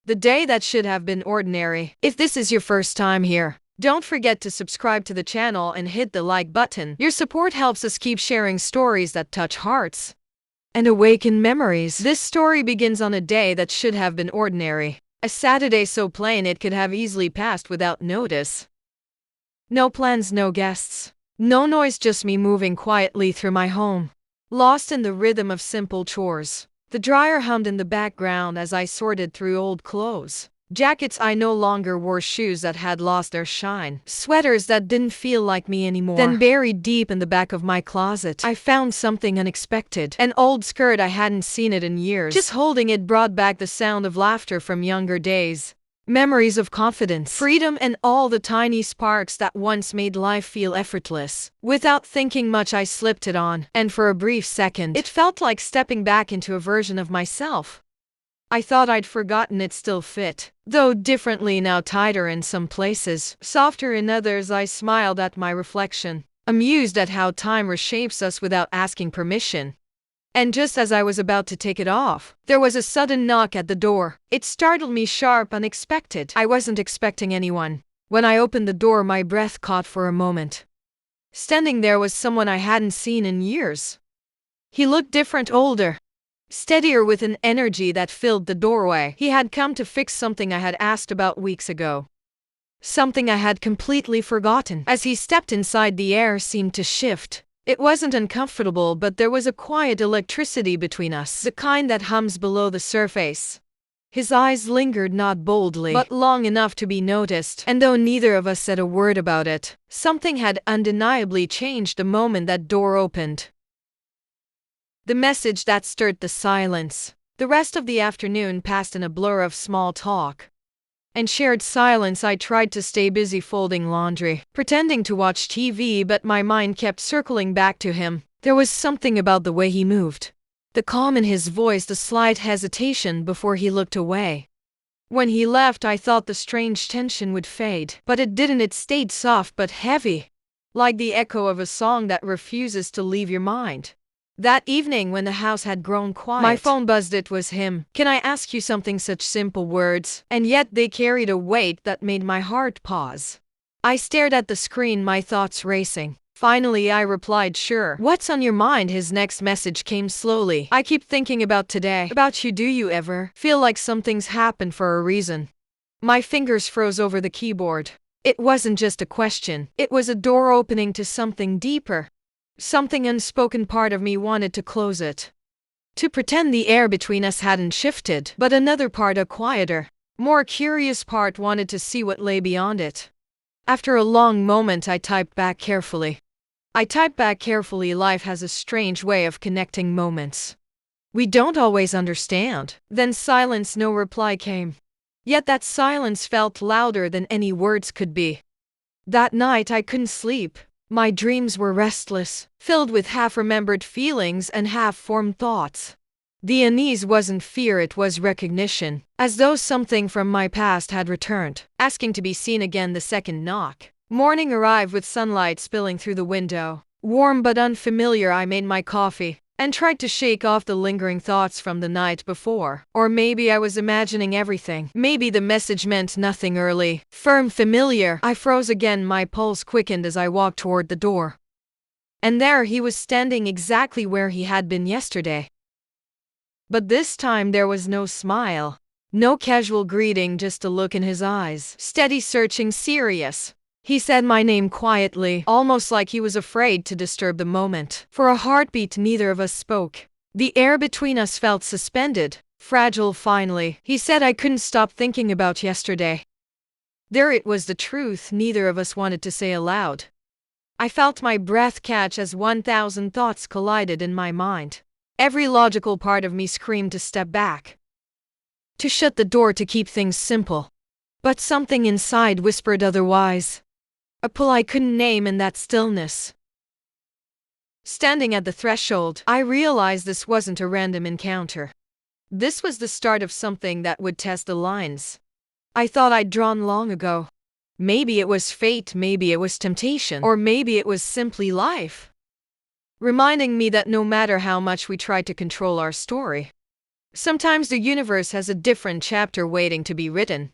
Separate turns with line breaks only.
The day that should have been ordinary. If this is your first time here, don't forget to subscribe to the channel and hit the like button. Your support helps us keep sharing stories that touch hearts and awaken memories. This story begins on a day that should have been ordinary. A Saturday so plain it could have easily passed without notice. No plans, no guests. No noise, just me moving quietly through my home, lost in the rhythm of simple chores. The dryer hummed in the background as I sorted through old clothes. Jackets I no longer wore, shoes that had lost their shine, sweaters that didn't feel like me anymore. Then buried deep in the back of my closet, I found something unexpected. An old skirt, I hadn't seen it in years. Just holding it brought back the sound of laughter from younger days. Memories of confidence, freedom, and all the tiny sparks that once made life feel effortless. Without thinking much, I slipped it on, and for a brief second, it felt like stepping back into a version of myself I thought I'd forgotten. It still fit, though differently now, tighter in some places, softer in others. I smiled at my reflection, amused at how time reshapes us without asking permission. And just as I was about to take it off, there was a sudden knock at the door. It startled me, sharp, unexpected. I wasn't expecting anyone. When I opened the door, my breath caught for a moment. Standing there was someone I hadn't seen in years. He looked different, older, steadier, with an energy that filled the doorway. He had come to fix something I had asked about weeks ago. Something I had completely forgotten. As he stepped inside, the air seemed to shift. It wasn't uncomfortable, but there was a quiet electricity between us, the kind that hums below the surface. His eyes lingered, not boldly, but long enough to be noticed, and though neither of us said a word about it, something had undeniably changed the moment that door opened. The message that stirred the silence. The rest of the afternoon passed in a blur of small talk and shared silence. I tried to stay busy folding laundry, pretending to watch TV, but my mind kept circling back to him. There was something about the way he moved, the calm in his voice, the slight hesitation before he looked away. When he left, I thought the strange tension would fade, but it didn't. It stayed soft but heavy, like the echo of a song that refuses to leave your mind. That evening, when the house had grown quiet, my phone buzzed. It was him. "Can I ask you something?" Such simple words, and yet they carried a weight that made my heart pause. I stared at the screen, my thoughts racing. Finally, I replied, "Sure. What's on your mind?" His next message came slowly. "I keep thinking about today, about you. Do you ever feel like something's happened for a reason?" My fingers froze over the keyboard. It wasn't just a question, it was a door opening to something deeper. Something unspoken. Part of me wanted to close it, to pretend the air between us hadn't shifted, but another part, a quieter, more curious part, wanted to see what lay beyond it. After a long moment, I typed back carefully. Life has a strange way of connecting moments we don't always understand. Then silence. No reply came. Yet that silence felt louder than any words could be. That night I couldn't sleep. My dreams were restless, filled with half-remembered feelings and half-formed thoughts. The unease wasn't fear, it was recognition, as though something from my past had returned, asking to be seen again. The second knock. Morning arrived with sunlight spilling through the window. Warm but unfamiliar. I made my coffee and tried to shake off the lingering thoughts from the night before. Or maybe I was imagining everything. Maybe the message meant nothing. Early, firm, familiar. I froze again, my pulse quickened as I walked toward the door. And there he was, standing exactly where he had been yesterday. But this time there was no smile, no casual greeting, just a look in his eyes. Steady, searching, serious. He said my name quietly, almost like he was afraid to disturb the moment. For a heartbeat, neither of us spoke. The air between us felt suspended, fragile. Finally, he said, "I couldn't stop thinking about yesterday." There it was, the truth neither of us wanted to say aloud. I felt my breath catch as 1,000 thoughts collided in my mind. Every logical part of me screamed to step back, to shut the door, to keep things simple. But something inside whispered otherwise. A pull I couldn't name in that stillness. Standing at the threshold, I realized this wasn't a random encounter. This was the start of something that would test the lines I thought I'd drawn long ago. Maybe it was fate, maybe it was temptation, or maybe it was simply life, reminding me that no matter how much we tried to control our story, Sometimes the universe has a different chapter waiting to be written.